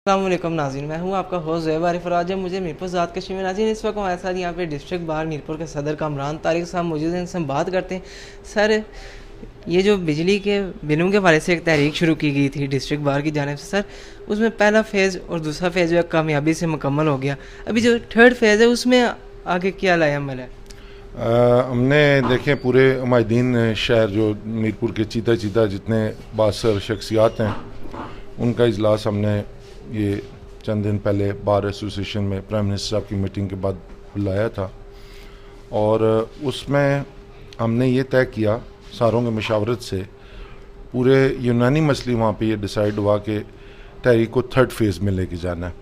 अस्सलामुअलैकुम नाज़रीन, मैं हूं आपका होस्ट ज़ुहैब आरिफ और आज है मुझे मीरपुर ज़ात कश्मीर में नाज़रीन। इस वक्त हमारे साथ यहाँ पे डिस्ट्रिक्ट बार मीरपुर के सदर कामरान तारिक साहब मौजूद हैं। इनसे हम बात करते हैं। सर, ये जो बिजली के बिलों के हवाले से एक तहरीक शुरू की गई थी डिस्ट्रिक्ट बार की जानिब से, सर उसमें पहला फ़ेज़ और दूसरा फ़ेज़ जो है कामयाबी से मुकम्मल हो गया। अभी जो थर्ड फ़ेज़ है उसमें आगे क्या लाएअमल है? हमने देखें पूरे माहिदीन शहर जो मीरपुर के चीता चीता जितने बासर शख्सियात हैं उनका इजलास हमने ये चंद दिन पहले बार एसोसिएशन में प्राइम मिनिस्टर साहब की मीटिंग के बाद बुलाया था और उसमें हमने ये तय किया सारों के मशावरत से, पूरे यूनानी मसली वहाँ पे ये डिसाइड हुआ कि तहरीक को थर्ड फेज़ में लेके जाना है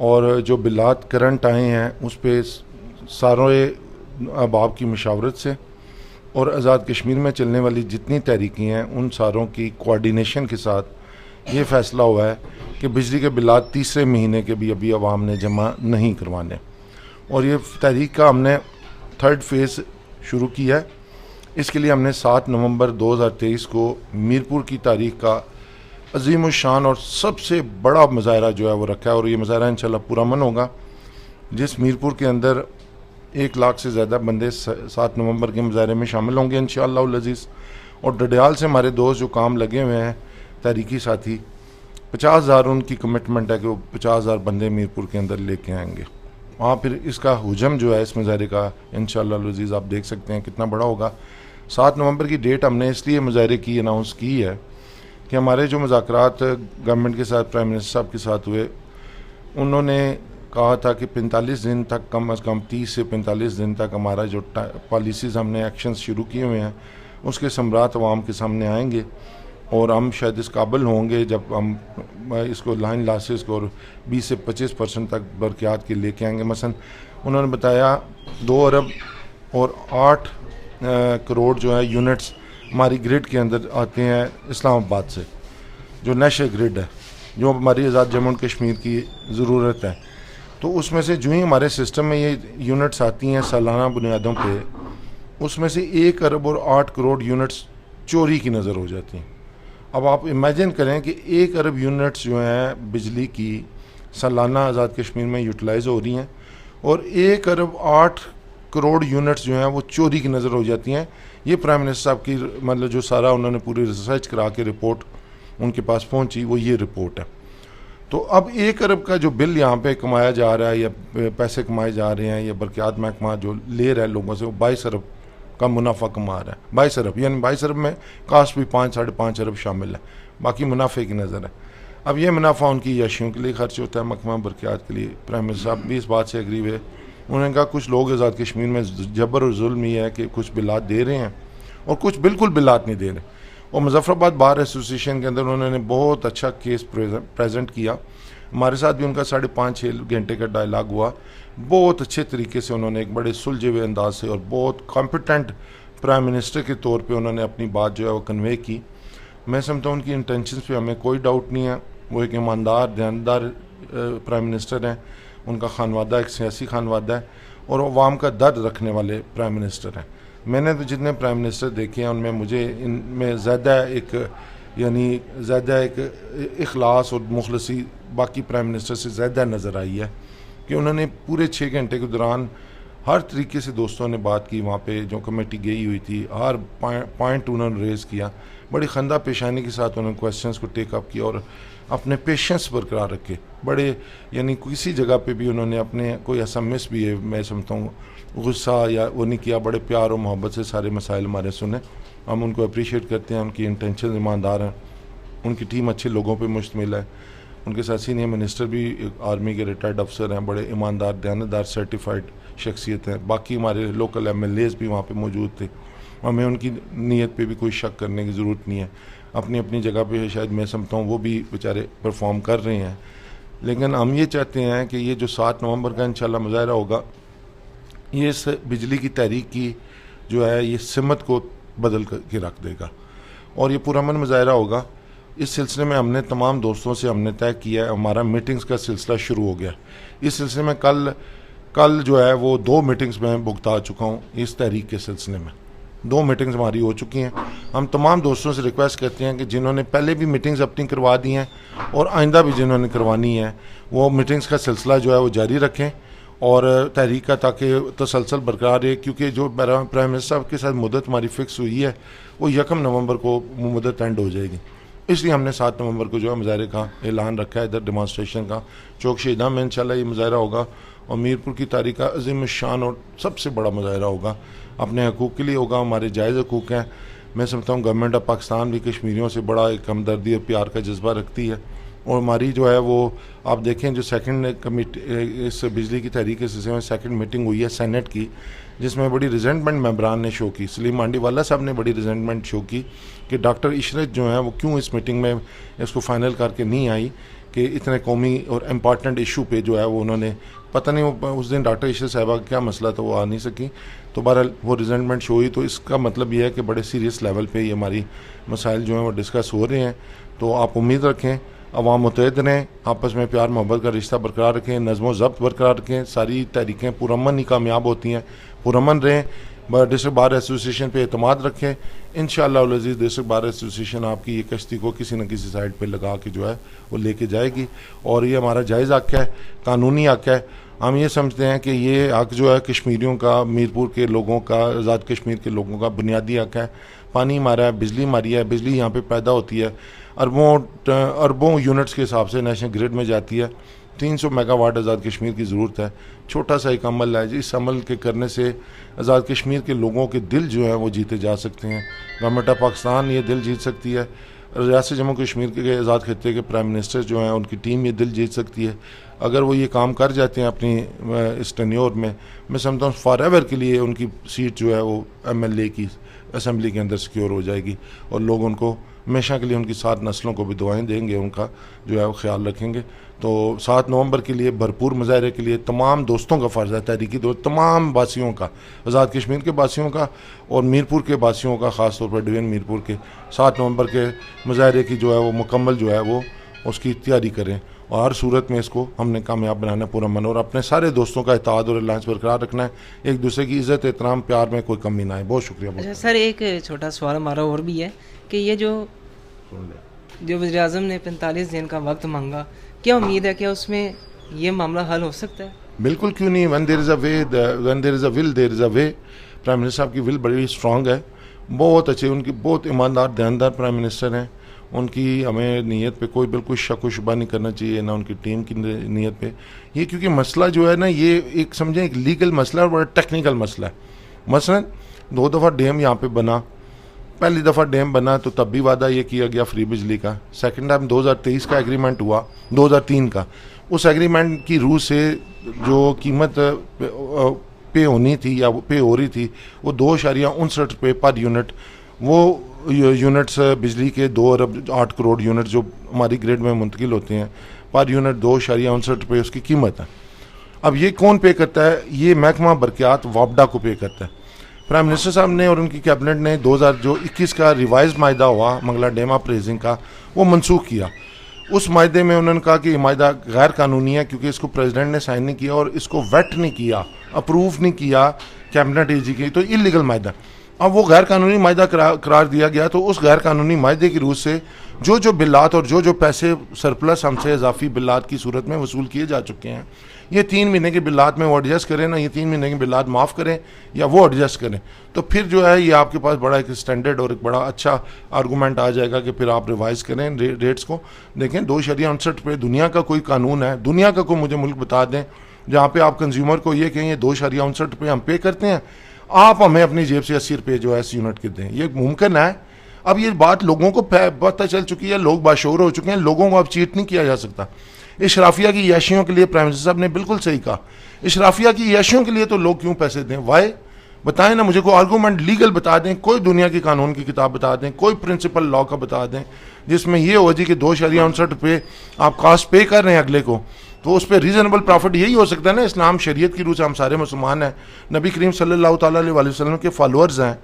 और जो बिलात करंट आए हैं उस पर सारों अहबाब की मशावरत से और आज़ाद कश्मीर में चलने वाली जितनी तहरीकें हैं उन सारों की कोऑर्डिनेशन के साथ ये फ़ैसला हुआ है कि बिजली के बिलात तीसरे महीने के भी अभी आवाम ने जमा नहीं करवाने और ये तहरीक का हमने थर्ड फेज़ शुरू किया है। इसके लिए हमने 7 नवंबर 2023 को मीरपुर की तारीख का अजीम शान और सबसे बड़ा मुजाहरा जो है वो रखा है और ये मुजाहरा इंशाल्लाह पुरअमन होगा, जिस मीरपुर के अंदर 1 लाख से ज़्यादा बंदे 7 नवंबर के मुजाहरे में शामिल होंगे इंशाअल्लाह अज़ीज़। और डडियाल से हमारे दोस्त जो काम लगे हुए हैं तहरीकी साथी, 50,000 उनकी कमिटमेंट है कि वो 50,000 बंदे मीरपुर के अंदर लेके आएंगे। वहाँ फिर इसका हुजम जो है इस मुजाहरे का इंशाअल्लाह अज़ीज़ आप देख सकते हैं कितना बड़ा होगा। 7 नवंबर की डेट हमने इसलिए मुजाहरे की अनाउंस की है कि हमारे जो मुज़ाकरात गवर्नमेंट के साथ प्राइम मिनिस्टर साहब के साथ हुए, उन्होंने कहा था कि 45 दिन तक कम अज़ कम 30 से 45 दिन तक हमारा जो पॉलिसीज़ हमने एक्शंस शुरू किए हुए हैं उसके समरात अवाम के सामने आएंगे और हम शायद इस काबिल होंगे जब हम इसको लाइन लासेस को और 20 से 25% तक बरक़ियात के लेके आएंगे। मसलन उन्होंने बताया 2 अरब और 8 करोड़ जो है यूनिट्स हमारी ग्रिड के अंदर आते हैं इस्लामाबाद से, जो नेशनल ग्रिड है जो हमारी आज़ाद जम्मू और कश्मीर की ज़रूरत है। तो उसमें से जो ही हमारे सिस्टम में ये यूनिट्स आती हैं सालाना बुनियादों पे, उसमें से 1 अरब और 8 करोड़ यूनिट्स चोरी की नज़र हो जाती हैं। अब आप इमेजिन करें कि 1 अरब यूनिट्स जो हैं बिजली की सालाना आज़ाद कश्मीर में यूटिलाइज़ हो रही हैं और 1 अरब 8 करोड़ यूनिट्स जो हैं वो चोरी की नज़र हो जाती हैं। ये प्राइम मिनिस्टर साहब की मतलब जो सारा उन्होंने पूरी रिसर्च करा के रिपोर्ट उनके पास पहुंची वो ये रिपोर्ट है। तो अब 1 अरब का जो बिल यहाँ पे कमाया जा रहा है या पैसे कमाए जा रहे हैं या बरक़ियात महकमा जो ले रहा है लोगों से, वो 22 अरब का मुनाफा कमा रहा है। 22 अरब यानी 22 अरब में कास्ट भी 5-5.5 अरब शामिल है, बाकी मुनाफे की नज़र है। अब ये मुनाफा उनकी यशियों के लिए खर्च होता है, महकमा बरक़ियात के लिए। प्राइम मिनिस्टर साहब भी इस बात से एग्री हुए। उन्होंने कहा कुछ लोग आज़ाद कश्मीर में जबर और जुल्म ये है कि कुछ बिलात दे रहे हैं और कुछ बिल्कुल बिलात नहीं दे रहे। और मुजफ्फराबाद बार एसोसिएशन के अंदर उन्होंने बहुत अच्छा केस प्रेजेंट किया। हमारे साथ भी उनका 5.5-6 घंटे का डायलॉग हुआ। बहुत अच्छे तरीके से उन्होंने एक बड़े सुलझे हुए अंदाज से और बहुत कॉम्पिटेंट प्राइम मिनिस्टर के तौर पे उन्होंने अपनी बात जो है वो कन्वे की। मैं समझता हूँ उनकी इंटेंशंस पे हमें कोई डाउट नहीं है। वो एक ईमानदार दयानदार प्राइम मिनिस्टर हैं, उनका खानवादा एक सियासी खानवादा है और अवाम का दर्द रखने वाले प्राइम मिनिस्टर हैं। मैंने तो जितने प्राइम मिनिस्टर देखे हैं उनमें मुझे इनमें ज़्यादा एक इखलास और मुखलसी बाकी प्राइम मिनिस्टर से ज़्यादा नज़र आई है कि उन्होंने पूरे 6 घंटे के दौरान हर तरीके से दोस्तों ने बात की। वहाँ पे जो कमेटी गई हुई थी हर पॉइंट उन्होंने रेज़ किया, बड़ी खंदा पेशानी के साथ उन्होंने क्वेश्चंस को टेकअप किया और अपने पेशेंस बरकरार रखे। बड़े यानी किसी जगह पे भी उन्होंने अपने कोई ऐसा मिस भी है, मैं समझता हूँ गुस्सा या वो नहीं किया, बड़े प्यार और मोहब्बत से सारे मसाइल हमारे सुने। हम उनको अप्रिशिएट करते हैं, उनकी इंटेंशन ईमानदार हैं, उनकी टीम अच्छे लोगों पे मुश्तमिल है। उनके साथ सीनियर मिनिस्टर भी आर्मी के रिटायर्ड अफसर हैं, बड़े ईमानदार दयानतदार सर्टिफाइड शख्सियत हैं। बाकी हमारे लोकल MLAs भी वहाँ पे मौजूद थे। हमें उनकी नीयत पे भी कोई शक करने की ज़रूरत नहीं है। अपनी अपनी जगह पे शायद मैं समझता हूँ वो भी बेचारे परफॉर्म कर रहे हैं। लेकिन हम ये चाहते हैं कि ये जो 7 नवंबर का इंशाल्लाह मुजाहरा होगा, ये इस बिजली की तहरीक की जो है ये सिमत को बदल के रख देगा और ये पुरअमन मुजाहरा होगा। इस सिलसिले में हमने तमाम दोस्तों से हमने तय किया है, हमारा मीटिंग्स का सिलसिला शुरू हो गया। इस सिलसिले में कल जो है वो 2 मीटिंग्स में भुगता चुका हूँ इस तहरीक के सिलसिले में। 2 मीटिंग्स हमारी हो चुकी हैं। हम तमाम दोस्तों से रिक्वेस्ट करते हैं कि जिन्होंने पहले भी मीटिंग्स अपनी करवा दी हैं और आइंदा भी जिन्होंने करवानी है वो मीटिंग्स का सिलसिला जो है वो जारी रखें और तहरीक का, ताकि तसलसल बरकरार रहे, क्योंकि जो प्राइम मिनिस्टर साहब के साथ मुद्दत हमारी फ़िक्स हुई है वो 1 नवंबर को मुद्दत एंड हो जाएगी। इसलिए हमने 7 नवंबर को जो है मुजाहरे का ऐलान रखा है, इधर डेमॉन्स्ट्रेशन का चौक शहीदा में इंशाल्लाह ये मुजाहरा होगा और मीरपुर की तारीख का अजीम शान और सबसे बड़ा मुजाहरा होगा। अपने हकूक़ के लिए होगा, हमारे जायज़ हकूक़ हैं। मैं समझता हूँ गवर्नमेंट ऑफ पाकिस्तान भी कश्मीरियों से बड़ा एक हमदर्दी और प्यार का जज्बा रखती है और हमारी जो है वो आप देखें जो सेकंड कमेटी इस बिजली की तहरीक के सिलसिले में सेकंड मीटिंग हुई है सेनेट की, जिसमें बड़ी रिजेंटमेंट मेंबरान ने शो की। सलीम मांडीवाला साहब ने बड़ी रिजेंटमेंट शो की कि डॉक्टर इशरत जो है वो क्यों इस मीटिंग में इसको फाइनल करके नहीं आई, कि इतने कौमी और इम्पॉर्टेंट इशू पे जो है वो उन्होंने पता नहीं वो उस दिन डॉक्टर इशरत साहबा का क्या मसला था वो आ नहीं सकी, तो बहरहाल वो रिजेंटमेंट शो हुई। तो इसका मतलब ये है कि बड़े सीरियस लेवल पे ये हमारी मसाइल जो हैं वो डिस्कस हो रहे हैं। तो आप उम्मीद रखें, अवाम मुतहद रहें, आपस में प्यार मोहब्बत का रिश्ता बरकरार रखें, नज़्म ज़ब्त बरकरार रखें। सारी तहरीकें पुरअमन ही कामयाब होती हैं, पुरअमन रहें। डिस्ट्रिक्ट बार एसोसिएशन पे एतमाद रखें। इंशाअल्लाह उल अज़ीज़ डिस्ट्रिक्ट बार एसोसिएशन आपकी ये कश्ती को किसी न किसी साइड पे लगा के जो है वो लेके जाएगी और ये हमारा जायज़ हक़ है, कानूनी हक़ है। हम ये समझते हैं कि ये हक़ जो है कश्मीरियों का, मीरपुर के लोगों का, आज़ाद कश्मीर के लोगों का बुनियादी हक़ है। पानी हमारा है, बिजली हमारी है, बिजली यहाँ पे पैदा होती है, अरबों यूनिट्स के हिसाब से नेशनल ग्रिड में जाती है। 300 मेगावाट आज़ाद कश्मीर की ज़रूरत है। छोटा सा एक अमल है, इस अमल के करने से आज़ाद कश्मीर के लोगों के दिल जो है वो जीते जा सकते हैं। गवर्नमेंट ऑफ पाकिस्तान ये दिल जीत सकती है, रियासत जम्मू कश्मीर के आज़ाद खत्ते के प्राइम मिनिस्टर जो हैं उनकी टीम ये दिल जीत सकती है। अगर वो ये काम कर जाते हैं अपनी इस टेन्योर में, मैं समझता हूँ फॉर एवर के लिए उनकी सीट जो है वो MLA की असम्बली के अंदर सिक्योर हो जाएगी और लोग उनको हमेशा के लिए उनकी 7 नस्लों को भी दुआएं देंगे, उनका जो है वो ख्याल रखेंगे। तो 7 नवंबर के लिए भरपूर मुजाहरे के लिए तमाम दोस्तों का फ़र्ज़ है, तहरीकी दोस्त तमाम बासियों का, आज़ाद कश्मीर के बासियों का और मीरपुर के बासियों का, ख़ास तौर पर डिवीज़न मीरपुर के 7 नवंबर के मुजाहरे की जो है वो मुकम्मल जो है वो उसकी तैयारी करें और हर सूरत में इसको हमने कामयाब बनाना है पूरा मन, और अपने सारे दोस्तों का इत्तेहाद और अलायंस बरकरार रखना है। एक दूसरे की इज़्ज़त एहतराम प्यार में कोई कमी ना है। बहुत शुक्रिया। अच्छा सर, एक छोटा सवाल हमारा और भी है कि ये जो वज़ीर-ए-आज़म ने 45 दिन का वक्त मांगा, क्या उम्मीद है कि उसमें ये मामला हल हो सकता है? बिल्कुल, क्यों नहीं। When there is a way, when there is a will there is a way. Prime minister साहब की विल बड़ी स्ट्रॉन्ग है, बहुत अच्छे, उनकी बहुत ईमानदार दयानदार प्राइम मिनिस्टर हैं। उनकी हमें नीयत पे कोई बिल्कुल शक व शुबा नहीं करना चाहिए, ना उनकी टीम की नीयत पे। ये क्योंकि मसला जो है ना, ये एक समझें एक लीगल मसला और बड़ा टेक्निकल मसला है। मसलन 2 दफ़ा डैम यहाँ पे बना, पहली दफ़ा डैम बना तो तब भी वादा ये किया गया फ्री बिजली का। सेकंड टाइम 2023 का एग्रीमेंट हुआ, 2003 का। उस एग्रीमेंट की रूह से जो कीमत पे होनी थी या पे हो रही थी वो 2.59 रुपये पर यूनिट, वो यूनिट्स बिजली के 2 अरब 8 करोड़ यूनिट जो हमारी ग्रिड में मुंतकिल होते हैं, पर यूनिट 2.59 रुपये उसकी कीमत है। अब ये कौन पे करता है? ये महकमा बरक़ियात वापडा को पे करता है। प्राइम मिनिस्टर साहब ने और उनकी कैबिनेट ने 2021 का रिवाइज मायदा हुआ मंगला डैम अप्रेजिंग का, वो मनसूख किया। उस मायदे में उन्होंने कहा कि ये मायदा गैर कानूनी है क्योंकि इसको प्रेसिडेंट ने साइन नहीं किया और इसको वेट नहीं किया, अप्रूव नहीं किया कैबिनेट AG की, तो इलीगल मायदा। अब वो गैर कानूनी मायदा करार दिया गया, तो उस गैर कानूनी मायदे की रूह से जो बिल्लात और जो पैसे सरप्लस हमसे इजाफी बिल्लात की सूरत में वसूल किए जा चुके हैं, ये 3 महीने के बिल्लात में वो एडजस्ट करें ना, ये 3 महीने के बिल्लात माफ़ करें या वो एडजस्ट करें, तो फिर जो है ये आपके पास बड़ा एक स्टैंडर्ड और एक बड़ा अच्छा आर्गूमेंट आ जाएगा कि फिर आप रिवाइज़ करें रेट्स को। देखें 2.59 रुपये दुनिया का कोई कानून है, दुनिया का कोई मुझे मुल्क बता दें जहाँ पे आप कंज्यूमर को ये कहें 2.59 रुपये हम पे करते हैं, आप हमें अपनी जेब से 80 रुपये जो है इस यूनिट के दें। ये मुमकिन है। अब ये बात लोगों को पता चल चुकी है, लोग बाशऊर हो चुके हैं, लोगों को अब चीट नहीं किया जा सकता। इशराफिया की याशियों के लिए प्राइम मिनिस्टर साहब ने बिल्कुल सही कहा, इशराफिया की याशियों के लिए तो लोग क्यों पैसे दें? वाई बताएं ना मुझे, कोई आर्गूमेंट लीगल बता दें, कोई दुनिया की कानून की किताब बता दें, कोई प्रिंसिपल लॉ का बता दें जिसमें यह हो जी कि 2.59 रुपये आप कास्ट पे कर रहे हैं अगले को, तो उस पर रीजनेबल प्रॉफिट यही हो सकता है ना। इस्लाम शरीयत की रूह से हम सारे मुसलमान हैं, नबी करीम सल्लल्लाहु अलैहि वसल्लम के फॉलोअर्स हैं,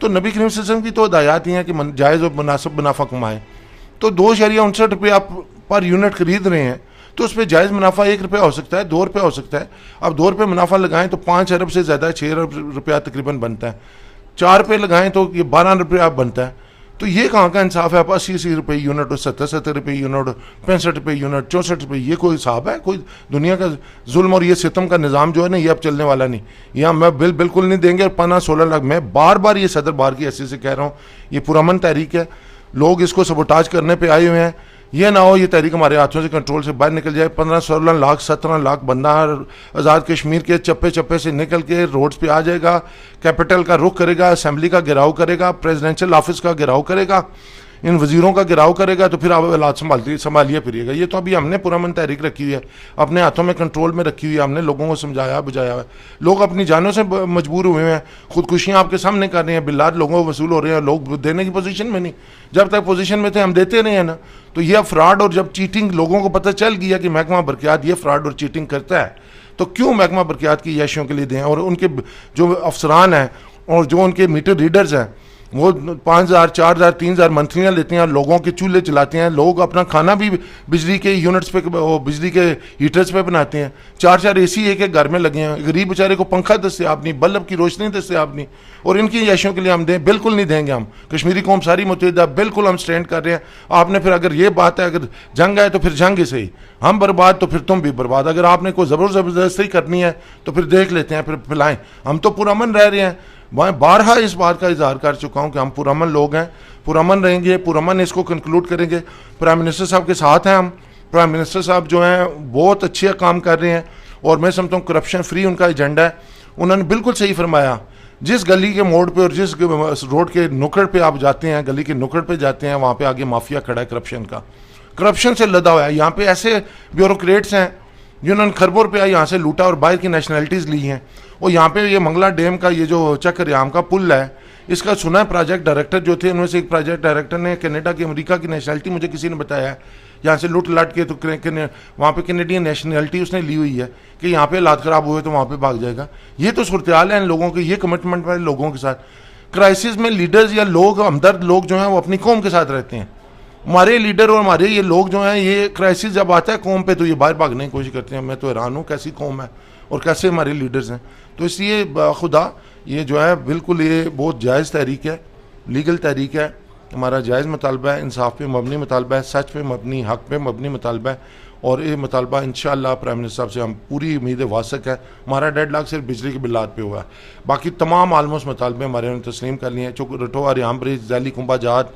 तो नबी करीम सल्लल्लाहु अलैहि वसल्लम की तो हिदायत ही है कि जायज़ और मुनासिब मुनाफा कमाएं। तो 2.59 रुपये आप पर यूनिट खरीद रहे हैं, तो उस पर जायज़ मुनाफा 1 रुपया हो सकता है, 2 रुपये हो सकता है। अब 2 रुपये मुनाफा लगाएं तो 5 अरब से ज़्यादा 6 अरब रुपया तकरीबन बनता है। 4 पे लगाएं तो ये 12 रुपये आप बनता है। तो ये कहाँ का इंसाफ है? आप 80 रुपये यूनिट और 70 रुपये यूनिट, 65 रुपये यूनिट, 64 रुपये, ये कोई हिसाब है? कोई दुनिया का जुल्म और ये सितम का निज़ाम जो है ना, ये अब चलने वाला नहीं। यहाँ मैं बिल्कुल नहीं देंगे। 15-16 लाख, मैं बार बार ये सदर बार की हैसियत से कह रहा हूँ, ये पुरअमन तहरीक है, लोग इसको सबोटाज करने पर आए हुए हैं। ये ना हो ये तहरीक हमारे हाथों से कंट्रोल से बाहर निकल जाए। 15-16 लाख 17 लाख बंदा आज़ाद कश्मीर के चप्पे चप्पे से निकल के रोड्स पे आ जाएगा, कैपिटल का रुख करेगा, असेंबली का घेराव करेगा, प्रेसिडेंशियल ऑफिस का घेराव करेगा, इन वजीरों का घेराव करेगा, तो फिर आप हालात संभालिए फिरिएगा। ये तो अभी हमने पुरअमन तहरीक रखी हुई है, अपने हाथों में कंट्रोल में रखी हुई है, हमने लोगों को समझाया बुझाया है। लोग अपनी जानों से मजबूर हुए हैं, खुदकुशियाँ आपके सामने कर रहे हैं, बिल्लात लोगों को वसूल हो रहे हैं, लोग देने की पोजीशन में नहीं। जब तक पोजीशन में थे हम देते नहीं है ना। तो यह फ्रॉड और जब चीटिंग लोगों को पता चल गया कि महकमा बरक़ियात ये फ्रॉड और चीटिंग करता है, तो क्यों महकमा बरक़ियात की याशियों के लिए दें? और उनके जो अफसरान हैं और जो उनके मीटर रीडर्स हैं, वो 5,000 4,000 3,000 मंथलियाँ लेते हैं, लोगों के चूल्हे चलाते हैं, लोग अपना खाना भी बिजली के यूनिट्स पे, बिजली के हीटर्स पे बनाते हैं। 4-4 AC एक एक घर में लगे हैं। गरीब बेचारे को पंखा दस्तयाब नहीं, बल्ब की रोशनी दस्तयाब नहीं, और इनकी याशियों के लिए हम दें? बिल्कुल नहीं देंगे हम। कश्मीरी कौम सारी मुत्तहिदा, बिल्कुल हम स्टैंड कर रहे हैं। आपने फिर अगर ये बात है, अगर जंग है तो फिर जंग ही सही, हम बर्बाद तो फिर तुम भी बर्बाद। अगर आपने कोई ज़बरदस्ती करनी है तो फिर देख लेते हैं, फिर पिलाएं। हम तो पुरअमन रह रहे हैं। मैं बारहा इस बात का इजहार कर चुका हूं कि हम पुरअमन लोग हैं, पुरअमन रहेंगे, पुरअमन इसको कंक्लूड करेंगे। प्राइम मिनिस्टर साहब के साथ हैं हम। प्राइम मिनिस्टर साहब जो हैं बहुत अच्छे काम कर रहे हैं, और मैं समझता हूँ करप्शन फ्री उनका एजेंडा है। उन्होंने बिल्कुल सही फरमाया, जिस गली के मोड़ पे और जिस रोड के नुक्कड़ पे आप जाते हैं, गली के नुक्कड़ पे जाते हैं, वहाँ पे आगे माफिया खड़ा है करप्शन का, करप्शन से लदा हुआ है। यहाँ पे ऐसे ब्यूरोक्रेट्स हैं जिन्होंने खरबों रुपया यहाँ से लूटा और बाहर की नेशनलिटीज़ ली हैं। और यहाँ पे ये मंगला डैम का ये जो चक्करयाम का पुल है, इसका सुना है प्रोजेक्ट डायरेक्टर जो थे, उनमें से एक प्रोजेक्ट डायरेक्टर ने कनाडा की, अमेरिका की नेशनलिटी मुझे किसी ने बताया है, यहाँ से लूट लाट के तो वहाँ पे कैनेडियन नेशनलिटी उसने ली हुई है कि यहाँ पे हालात ख़राब हुए तो वहाँ पे भाग जाएगा। ये तो सूरत हाल है इन लोगों की, ये कमिटमेंट वाले लोगों के साथ। क्राइसिस में लीडर्स या लोग हमदर्द लोग जो हैं वो अपनी कौम के साथ रहते हैं। हमारे लीडर और हमारे ये लोग जो हैं, ये क्राइसिस जब आता है कौम पे तो ये बाहर भागने की कोशिश करते हैं। मैं तो हैरान हूँ कैसी कौम है और कैसे हमारे लीडर्स हैं। तो इसलिए खुदा ये जो है बिल्कुल ये बहुत जायज़ तहरीक है, लीगल तहरीक है, हमारा जायज़ मुतालबा है, इंसाफ पे मबनी मुतालबा है, सच पे मबनी, हक पे मबनी मुतालबा है। और ये मुतालबा इंशाअल्लाह प्राइम मिनिस्टर साहब से हम पूरी उम्मीद वासक है। हमारा 1.5 लाख सिर्फ बिजली के बिल्लात पे हुआ है, बाकी तमाम आलमोस्ट मुतालबे हमारे उन्होंने तस्लीम कर लिए हैं। चुक रटोआ रियाम ब्रिज, जैली कुंभा जात,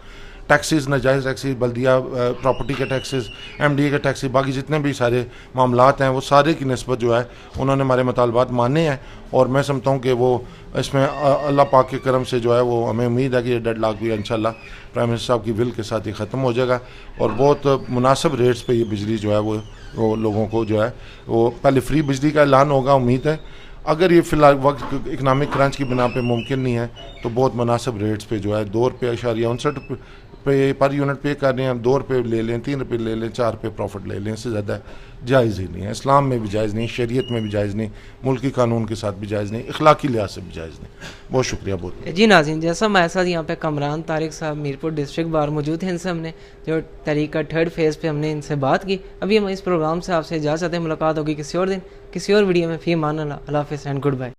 टैक्सेस, नाजायज़ टैक्सेस, बल्दिया प्रॉपर्टी के टैक्सेस, MDA के टैक्सेस, बाकी जितने भी सारे मामलात हैं वो सारे की निस्बत जो है उन्होंने हमारे मुतालबात माने हैं। और मैं समझता हूँ कि वो इसमें अल्लाह पाक के करम से जो है वो हमें उम्मीद है कि ये 1.5 लाख भी इंशाल्लाह प्राइम मिनिस्टर साहब की विल के साथ ही ख़त्म हो जाएगा। और बहुत मुनासिब रेट्स पे ये बिजली जो है वो लोगों को जो है वो पहले फ्री बिजली का ऐलान होगा, उम्मीद है। अगर ये फ़िलहाल वक्त इकनॉमिक क्रंच की बिना पे मुमकिन नहीं है तो बहुत मुनासिब रेट्स पे जो है 2.59 पे पर यूनिट पे कर रहे हैं। 2 रुपये ले लें, 3 रुपये ले लें, 4 रुपये प्रॉफिट ले लें, इससे ज़्यादा जायज़ ही नहीं है। इस्लाम में भी जायज़ नहीं, शरीयत में भी जायज़ नहीं, मुल्की कानून के साथ भी जायज़ नहीं, इखलाकी लिहाज से भी जायज़ नहीं। बहुत शुक्रिया। बहुत जी नाज़रीन, जैसा हमारे साथ यहाँ पे कमरान तारिक साहब मीरपुर डिस्ट्रिक्ट बार मौजूद हैं, इनसे हमने जो तहरीक का 3rd फेज़ पे हमने इनसे बात की। अभी हम इस प्रोग्राम से आपसे इजाज़त है, मुलाकात होगी किसी और दिन किसी और वीडियो में। फ़ी अमान अल्लाह, हाफ़िज़ एंड गुड बाय।